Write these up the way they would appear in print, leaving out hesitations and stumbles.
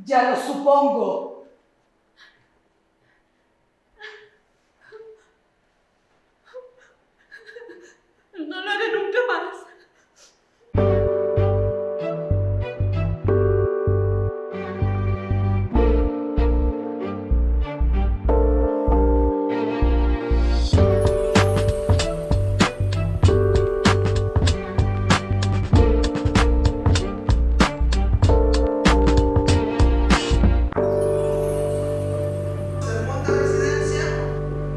Ya lo supongo. No lo haré nunca más.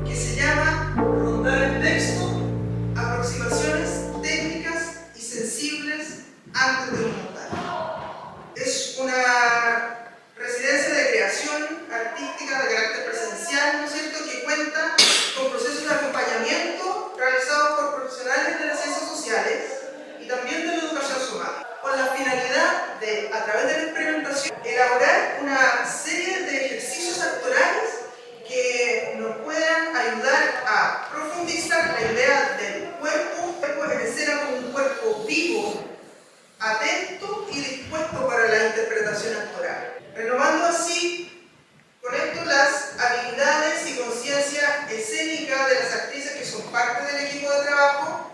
Que se llama Rondar el texto, aproximaciones técnicas y sensibles antes de un montaje. Es una residencia de creación artística de carácter presencial, ¿no es cierto?, que cuenta con procesos de acompañamiento realizados por profesionales de las ciencias sociales y también de la educación somática, con la finalidad de, a través de la experimentación, elaborar una serie de ejercicios actorales que nos puedan ayudar a profundizar la idea del cuerpo en escena como un cuerpo vivo, atento y dispuesto para la interpretación actoral, renovando así con esto las habilidades y conciencia escénica de las actrices que son parte del equipo de trabajo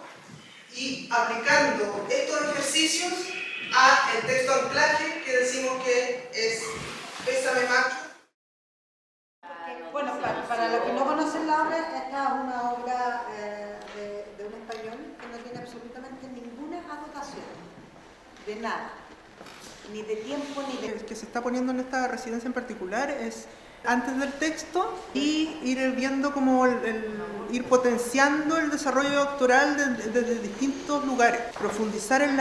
y aplicando estos ejercicios a el texto anclaje que decimos que es Bésame Macho. Bueno, para los que no conocen la obra, esta es una obra de un español que no tiene absolutamente ninguna anotación, de nada, ni de tiempo ni de... El que se está poniendo en esta residencia en particular es antes del texto y ir viendo como ir potenciando el desarrollo actoral desde distintos lugares, profundizar en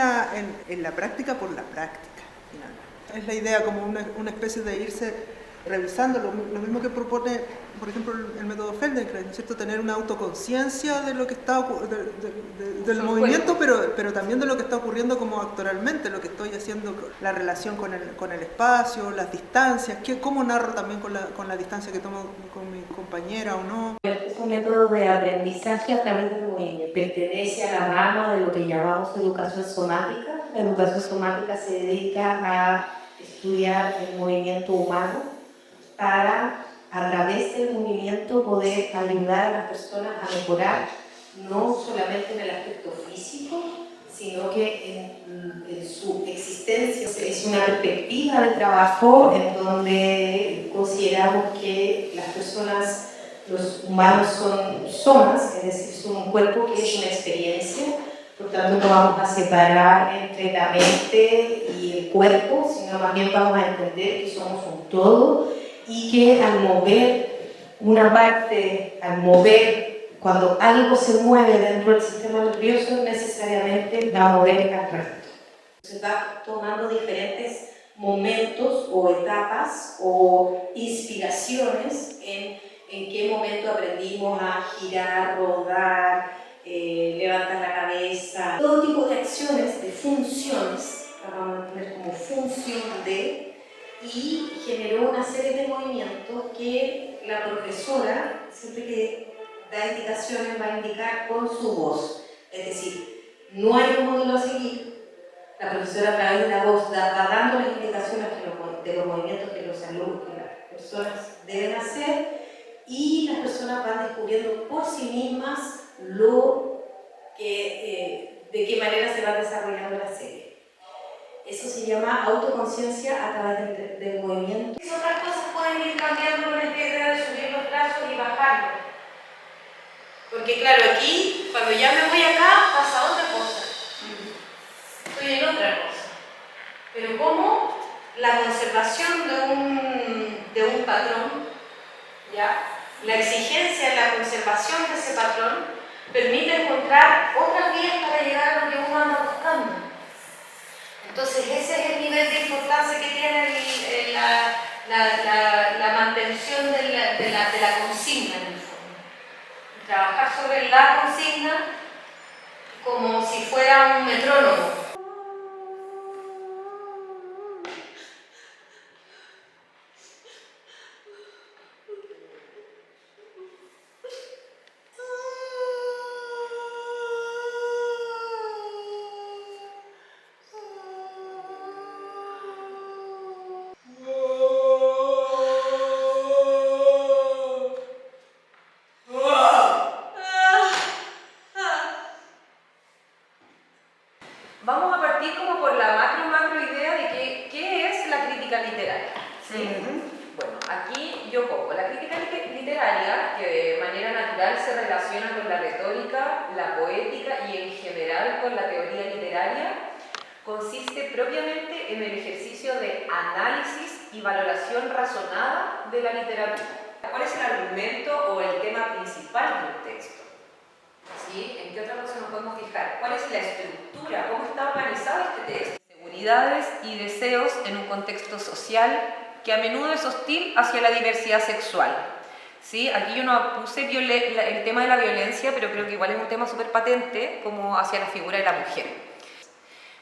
la práctica por la práctica, finalmente. Es la idea, como una especie de irse revisando, lo mismo que propone, por ejemplo, el método Feldenkrais, ¿no es cierto?, tener una autoconciencia de lo que está del movimiento, pero también de lo que está ocurriendo como actoralmente, lo que estoy haciendo, la relación con el espacio, las distancias, cómo narro también con la distancia que tomo con mi compañera o no. Es un método de aprendizaje a través del movimiento. Pertenece a la rama de lo que llamamos educación somática. La educación somática se dedica a estudiar el movimiento humano para, a través del movimiento, poder ayudar a las personas a mejorar no solamente en el aspecto físico, sino que en su existencia. Es una perspectiva de trabajo en donde consideramos que las personas, los humanos son somas, es decir, son un cuerpo que es una experiencia, por tanto no vamos a separar entre la mente y el cuerpo, sino más bien vamos a entender que somos un todo y que al mover una parte, cuando algo se mueve dentro del sistema nervioso, necesariamente va a mover al resto. Se va tomando diferentes momentos o etapas o inspiraciones en qué momento aprendimos a girar, rodar, levantar la cabeza. Todo tipo de acciones, de funciones, vamos a entender como función de, y generó una serie de movimientos que la profesora, siempre que da indicaciones, va a indicar con su voz. Es decir, no hay un modelo a seguir. La profesora a través de la voz va dando las indicaciones de los movimientos que los alumnos, que las personas deben hacer, y las personas van descubriendo por sí mismas de qué manera se va desarrollando la serie. Eso se llama autoconciencia a través del movimiento. Otras cosas pueden ir cambiando con esta idea de subir los brazos y bajarlos. Porque claro, aquí, cuando ya me voy acá, pasa otra cosa. Estoy en otra cosa. Pero como la conservación de un patrón, ¿ya? La exigencia de la conservación de ese patrón permite encontrar otras vías para llegar a lo que uno anda buscando. Entonces ese es el nivel de importancia que tiene la mantención de la consigna en el fondo. Trabajar sobre la consigna como si fuera un metrónomo. a partir como por la macro idea de qué es la crítica literaria. ¿Sí? Bueno, aquí yo pongo la crítica literaria, que de manera natural se relaciona con la retórica, la poética y en general con la teoría literaria, consiste propiamente en el ejercicio de análisis y valoración razonada de la literatura. ¿Cuál es el argumento o el tema principal de un texto? ¿Sí? ¿En qué otra cosa nos podemos fijar? ¿Cuál es la estructura? ¿Cómo está organizado este texto? Seguridades y deseos en un contexto social que a menudo es hostil hacia la diversidad sexual. ¿Sí? Aquí yo no puse el tema de la violencia, pero creo que igual es un tema súper patente como hacia la figura de la mujer.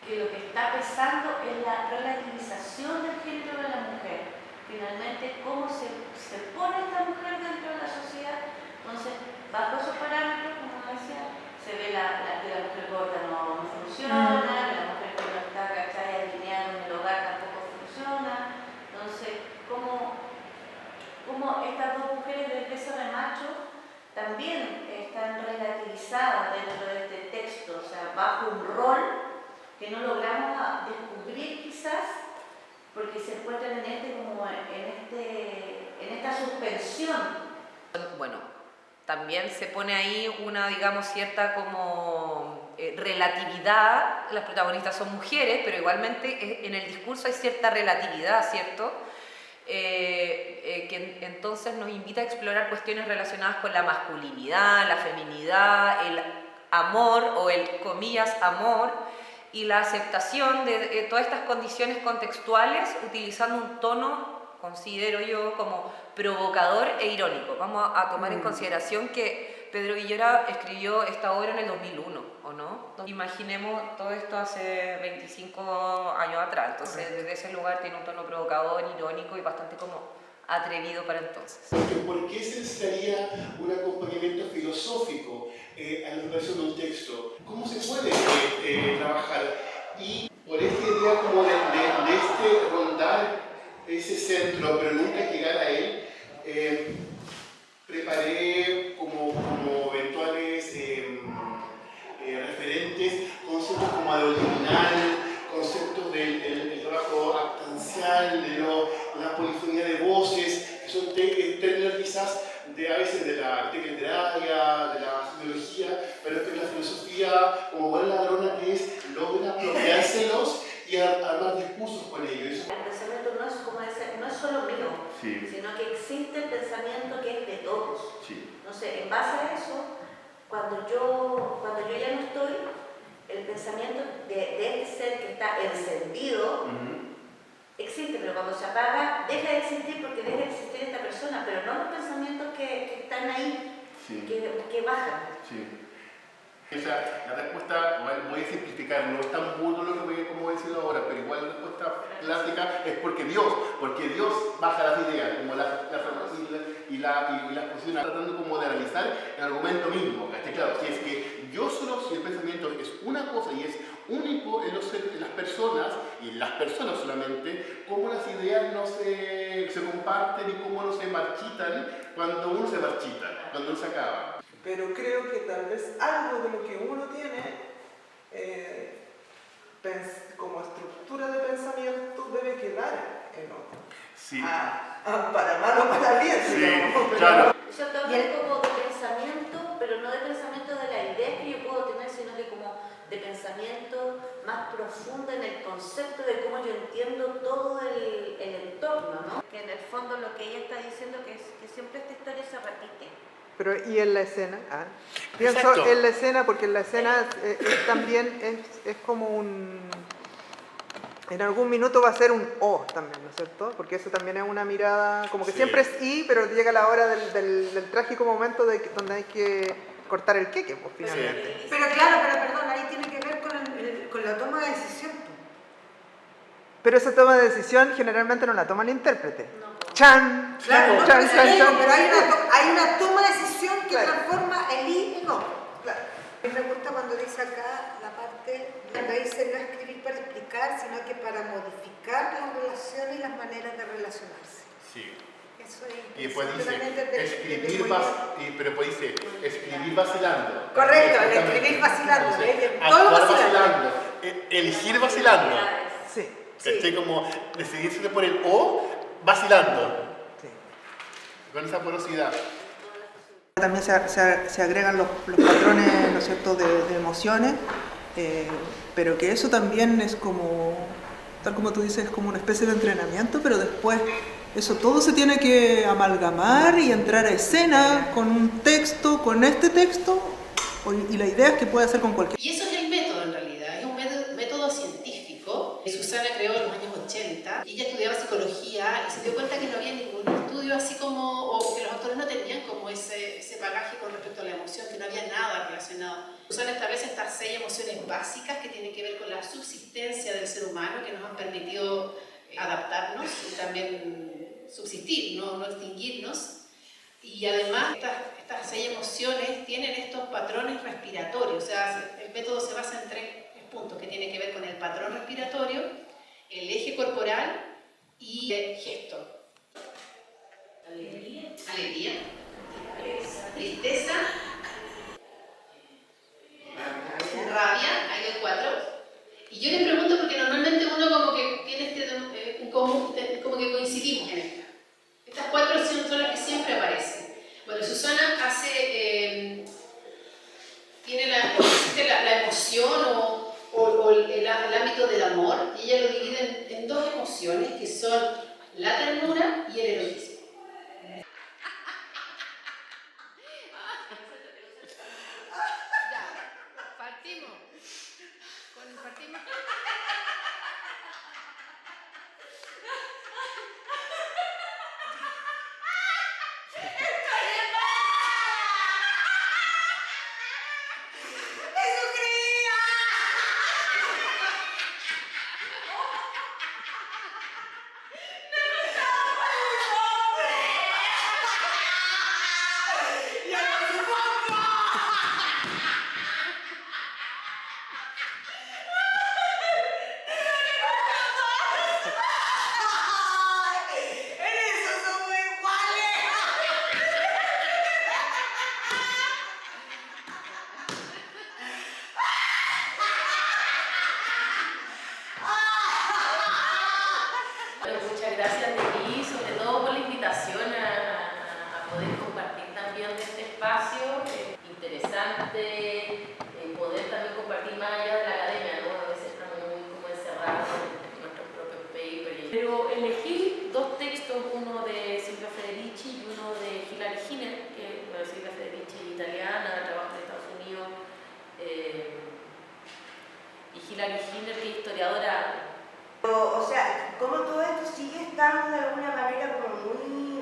Que lo que está pesando es la relativización del género de la mujer. Finalmente, cómo se pone esta mujer dentro de la sociedad. Entonces, bajo esos parámetros, como decía, se ve que la mujer gorda no funciona, que la mujer que no está, ¿cachai?, alineada en el hogar tampoco funciona. Entonces, cómo estas dos mujeres del peso de macho también están relativizadas dentro de este texto, o sea, bajo un rol que no logramos descubrir quizás, porque se encuentran en esta suspensión. Bueno, también se pone ahí una, digamos, cierta como relatividad. Las protagonistas son mujeres, pero igualmente en el discurso hay cierta relatividad, ¿cierto? Que entonces nos invita a explorar cuestiones relacionadas con la masculinidad, la feminidad, el amor o el, comillas, amor, y la aceptación de todas estas condiciones contextuales utilizando un tono, considero yo, como provocador e irónico. Vamos a tomar en consideración que Pedro Villora escribió esta obra en el 2001, ¿o no? Imaginemos todo esto hace 25 años atrás, entonces desde ese lugar tiene un tono provocador, irónico y bastante como atrevido para entonces. ¿Por qué se necesitaría un acompañamiento filosófico a la preparación de un texto? ¿Cómo se puede trabajar? Y por esta idea como de rondar ese centro, pero nunca llegar a él, preparé como eventuales referentes conceptos como adeoliminal, conceptos del trabajo actancial, de la polifonía de voces, que son términos quizás a veces de la técnica literaria, de la biología, pero que la filosofía, como buena ladrona que es, logra apropiárselos y armar discursos con ellos. El pensamiento no es, como decir, no es solo mío, sino que existe el pensamiento que es de todos. Entonces, en base a eso, cuando yo ya no estoy, el pensamiento de este ser que está encendido existe, pero cuando se apaga, deja de existir porque deja de existir esta persona, pero no los pensamientos que están ahí, que bajan. O sea, la respuesta, voy a simplificar, no es tan burdo lo que voy a decir ahora, pero igual la respuesta clásica es porque Dios baja las ideas, como las posiciones, tratando como de analizar el argumento mismo. Claro, si es que si el pensamiento es una cosa y es único en las personas, y en las personas solamente, cómo las ideas no se comparten y cómo no se marchitan cuando uno se marchita, cuando uno se acaba. Pero creo que tal vez algo de lo que uno tiene como estructura de pensamiento debe quedar en otro. Para mal o para bien. Claro. Yo también como de pensamiento, pero no de pensamiento de la idea que yo puedo tener, sino que como de pensamiento más profundo en el concepto de cómo yo entiendo todo el entorno, ¿no? Que en el fondo lo que ella está diciendo que siempre esta historia se repite. Pero ¿y en la escena? Pienso en la escena, porque en la escena también es como un... En algún minuto va a ser un O también, ¿no es cierto? Porque eso también es una mirada, como que siempre es I, pero llega la hora del trágico momento donde hay que cortar el queque, pues finalmente. Pero claro, perdón, ahí tiene que ver con la toma de decisión. Pero esa toma de decisión generalmente no la toma el intérprete. No. ¡Chan! Claro, ¡Chan! pero hay una toma de decisión que transforma el I en O. Claro. A mí me gusta cuando dice acá la parte donde dice no escribir para explicar, sino que para modificar las relaciones y las maneras de relacionarse. Eso es. Y después dice, escribir vacilando. Correcto, el escribir vacilando. Todo vacilando. elegir vacilando. Sí, ¿Cachai? Como decidirse por el O vacilando. sí. Con esa porosidad. También se agregan los patrones, ¿no es cierto?, de emociones, pero que eso también es como, tal como tú dices, es como una especie de entrenamiento, pero después eso todo se tiene que amalgamar y entrar a escena con un texto, con este texto, y la idea es que puede hacer con cualquier. Y eso es el método en realidad, es un método científico que Susana creó en los años 80. Ella estudiaba psicología y se dio cuenta que no había ningún estudio así como, o que los autores no tenían como ese bagaje con respecto a la emoción, que no había nada relacionado. Susana establece estas 6 emociones básicas que tienen que ver con la subsistencia del ser humano, que nos han permitido adaptarnos y también subsistir, no extinguirnos. Y además estas 6 emociones tienen estos patrones respiratorios, o sea, el método se basa en 3 puntos que tienen que ver con el patrón respiratorio, el eje corporal y el gesto. Alegría, tristeza, rabia, hay los 4. Y yo les pregunto porque normalmente uno como que tiene como que coincidimos en esta. Estas 4 son las que siempre aparecen. Bueno, Susana tiene la emoción o el ámbito del amor, y ella lo divide en 2 emociones que son la ternura y el erotismo. Partimos. Muchas gracias de mí, sobre todo por la invitación a poder compartir también de este espacio. Interesante poder también compartir más allá de la academia, ¿no? A veces estamos muy como encerrados en nuestros propios papers. Pero elegí 2 textos, uno de Silvia Federici y uno de Hilary Hiner, que bueno, Silvia Federici es italiana, trabaja en Estados Unidos, y Hilary Hiner, que es historiadora. O sea, como todo esto sigue estando de alguna manera como muy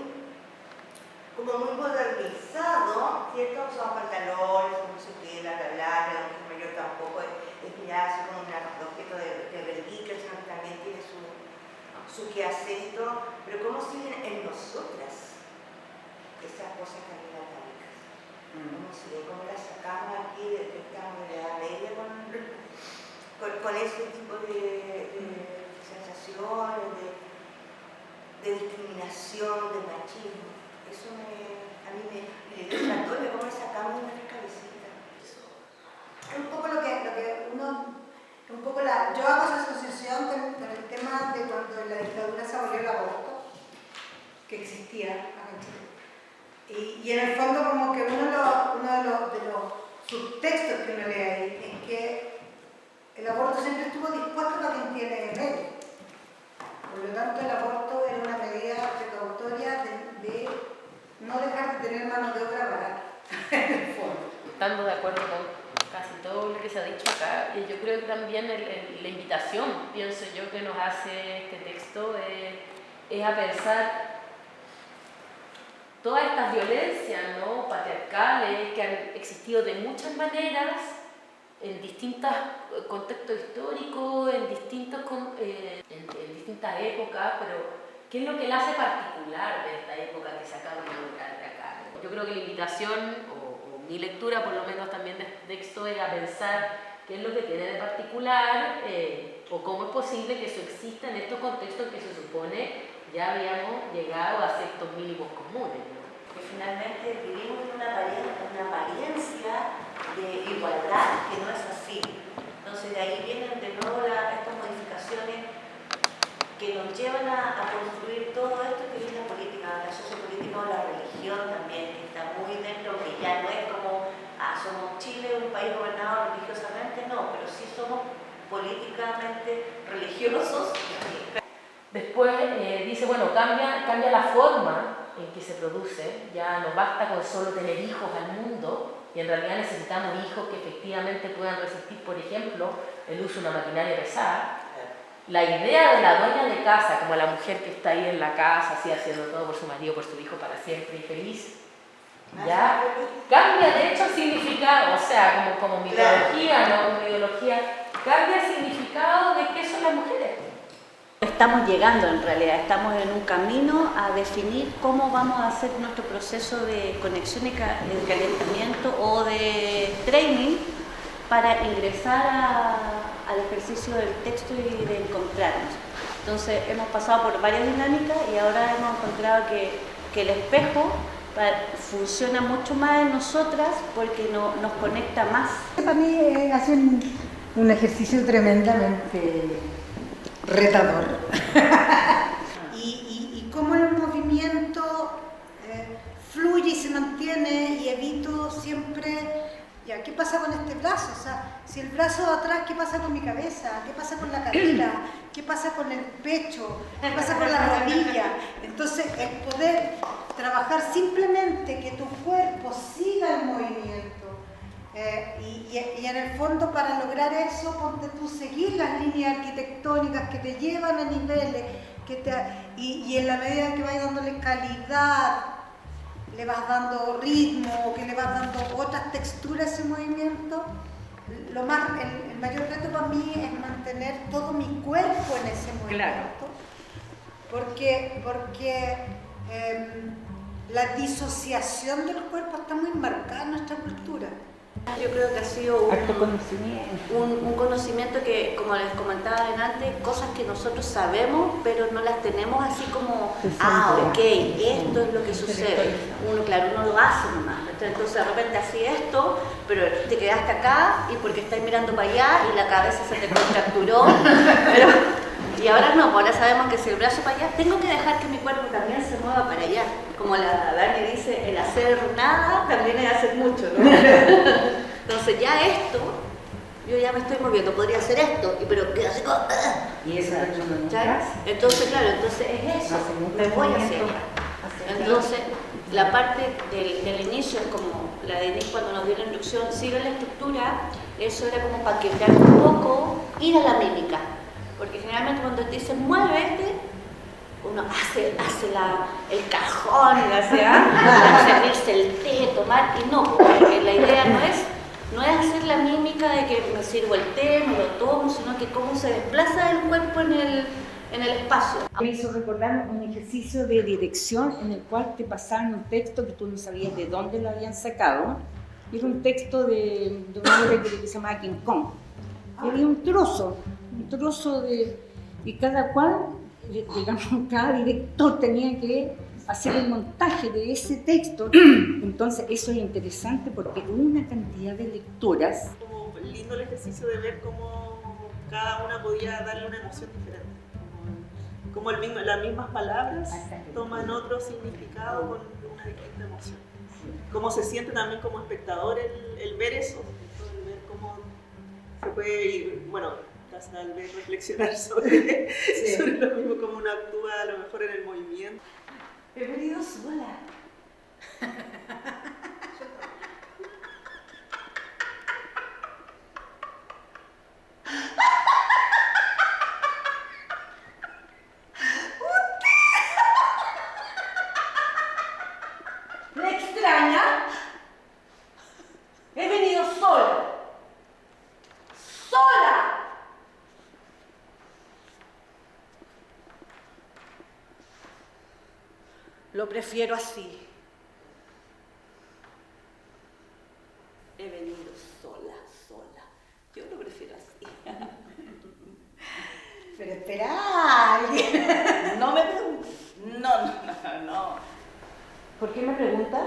modernizado, ¿cierto? Son pantalones, no sé qué, la mujer mayor tampoco es mirada así como un objeto de vergüenza, sino que también tiene su quehacer, pero cómo siguen en nosotras esas cosas también atálicas. ¿Cómo siguen? ¿Cómo las sacamos aquí de esta edad media con ese tipo de sensaciones, de discriminación, de machismo? Eso a mí me encantó, de cómo sacamos de nuestra cabecita. Es un poco lo que uno, un poco yo hago esa asociación con el tema de cuando en la dictadura se abolió el aborto, que existía acá en Chile. Y en el fondo como que uno de los subtextos que uno lee ahí es que el aborto siempre estuvo dispuesto para quien tiene medio. Por lo tanto, el aborto era una medida precautoria de no dejar de tener mano de obra barata, en el fondo. Estando de acuerdo con casi todo lo que se ha dicho acá, y yo creo que también la invitación, pienso yo, que nos hace este texto es a pensar todas estas violencias, ¿no?, patriarcales que han existido de muchas maneras en distintos contextos históricos, en distintas épocas, pero ¿qué es lo que la hace particular de esta época que se acaba de inaugurar de acá? Yo creo que la invitación, o mi lectura por lo menos también de este texto, es a pensar qué es lo que tiene de particular, o cómo es posible que eso exista en estos contextos que se supone ya habíamos llegado a ciertos mínimos comunes, ¿no? Que finalmente vivimos en una apariencia de igualdad que no es así. Entonces de ahí vienen de nuevo estas modificaciones que nos llevan a construir todo esto que es la política, la sociopolítica o la religión también, que está muy dentro, que ya no es como, somos Chile, un país gobernado religiosamente, no, pero sí somos políticamente religiosos. Después dice, bueno, cambia la forma en que se produce, ya no basta con solo tener hijos al mundo, y en realidad necesitamos hijos que efectivamente puedan resistir, por ejemplo, el uso de una maquinaria pesada. La idea de la dueña de casa, como la mujer que está ahí en la casa, así haciendo todo por su marido, por su hijo, para siempre y feliz, ya cambia de hecho el significado, o sea, como mitología, no como ideología, cambia el significado de qué son las mujeres. Estamos llegando en realidad, estamos en un camino a definir cómo vamos a hacer nuestro proceso de conexión y calentamiento o de training para ingresar al ejercicio del texto y de encontrarnos. Entonces hemos pasado por varias dinámicas y ahora hemos encontrado que el espejo funciona mucho más en nosotras porque nos conecta más. Para mí hace un ejercicio tremendamente retador. y cómo el movimiento fluye y se mantiene y evito siempre... Ya, ¿qué pasa con este brazo? O sea, si el brazo de atrás, ¿qué pasa con mi cabeza? ¿Qué pasa con la cadera? ¿Qué pasa con el pecho? ¿Qué pasa con la rodilla? Entonces, el poder trabajar simplemente que tu cuerpo siga el movimiento. Y en el fondo, para lograr eso, ponte tú seguir las líneas arquitectónicas que te llevan a niveles, y en la medida que vayas dándole calidad, le vas dando ritmo, que le vas dando otras texturas a ese movimiento, el mayor reto para mí es mantener todo mi cuerpo en ese movimiento. Porque la disociación del cuerpo está muy marcada en nuestra cultura. Yo creo que ha sido un conocimiento que, como les comentaba antes, cosas que nosotros sabemos, pero no las tenemos así como, ok, esto es lo que sucede. Uno lo hace nomás. Entonces de repente así esto, pero te quedaste acá y porque estás mirando para allá y la cabeza se te contracturó. Y ahora no, ahora sabemos que si el brazo para allá, tengo que dejar que mi cuerpo también se mueva para allá. Como la Dani dice, el hacer nada también es hacer mucho, ¿no? Entonces ya esto, yo ya me estoy moviendo, podría hacer esto, pero queda así como... Y eso es Entonces, claro, entonces es eso, me voy hacia allá. Entonces, la parte del inicio es como la de Inés cuando nos dio la instrucción, sigue la estructura, eso era como para quebrar un poco, ir a la mímica. Porque generalmente cuando te dicen muévete, uno hace el cajón, servirse el té, tomar, y no, porque la idea no es hacer la mímica de que me sirvo el té, me lo tomo, sino que cómo se desplaza el cuerpo en el espacio. Me hizo recordar un ejercicio de dirección en el cual te pasaron un texto que tú no sabías de dónde lo habían sacado. Era un texto de un hombre que se llamaba King Kong. Y había un trozo y cada cual, digamos, cada director tenía que hacer el montaje de ese texto. Entonces eso es interesante porque una cantidad de lectoras. Como lindo el ejercicio de ver cómo cada una podía darle una emoción diferente. Como las mismas palabras toman otro significado con una distinta emoción. Cómo se siente también como espectador el ver eso, el ver cómo se puede ir, al ver reflexionar sobre lo mismo, cómo uno actúa a lo mejor en el movimiento. He venido sola. ¿Me extraña? He venido sola. ¡Sola! Lo prefiero así. He venido sola. Yo lo prefiero así. Pero espera, No me preguntes. No. ¿Por qué me pregunta?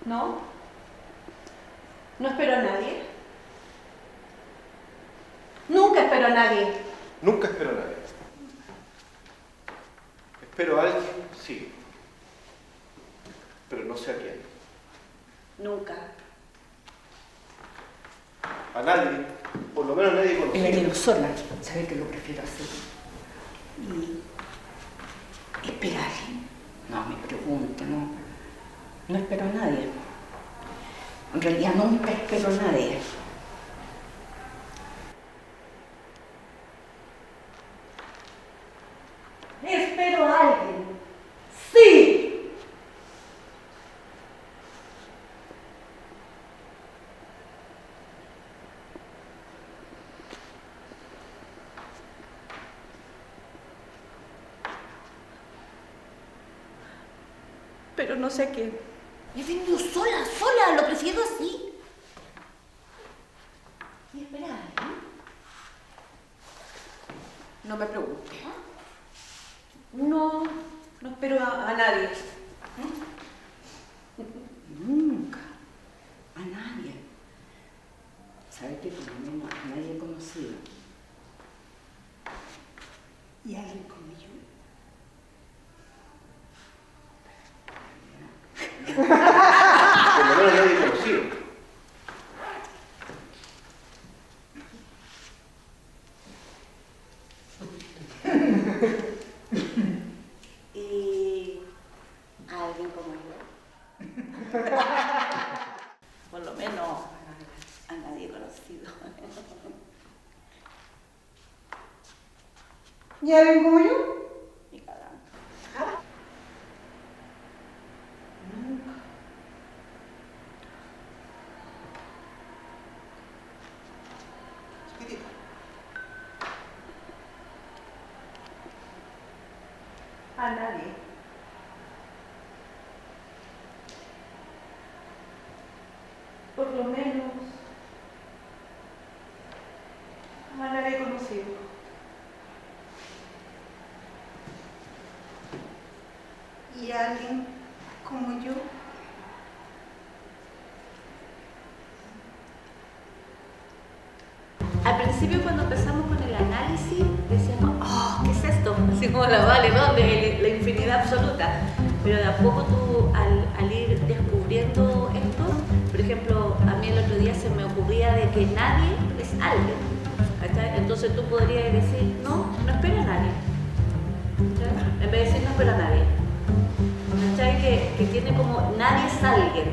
¿No? No espero a nadie. Nunca espero a nadie. Nunca espero a nadie. Espero a alguien, sí. Pero no sé a quién. Nunca. A nadie. Por lo menos a nadie He conocido. venido sola, sabe que lo prefiero así. Y esperar. No me pregunto, no. No espero a nadie. En realidad nunca espero a nadie. Espero a alguien. Sí. Pero no sé qué. He venido sola, sola, lo prefiero así. Y esperar, No me pregunte. No, no espero a nadie. Nunca. A nadie. ¿Sabe qué? Por lo menos a nadie conocido. ¿Y alguien como yo? Por lo menos a nadie conocido. Y alguien como yo. Por lo menos a nadie conocido. ¿Y alguien como yo? Ni cagando. Nunca. Chiquitita. A nadie. Por lo menos a nadie conocido. ¿Y alguien como yo? Al principio cuando empezamos con el análisis decíamos, oh, ¿qué es esto? Así como la vale, ¿dónde? La infinidad absoluta. Pero de a poco tú al ir descubriendo esto, por ejemplo, a mí el otro día se me ocurría de que nadie es alguien. ¿Cachai? Entonces tú podrías decir, no, no espero a nadie. ¿Cachai? En vez de decir no espero a nadie. ¿Cachai? Que tiene como nadie es alguien.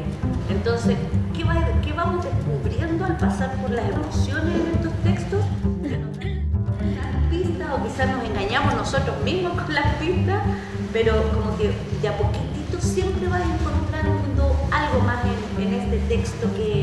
Entonces, ¿qué vamos descubriendo al pasar por las emociones en estos textos? Que nos dan pistas o quizás nos engañamos nosotros mismos con las pistas, pero como que de a poquitito siempre vas encontrando algo más en este texto que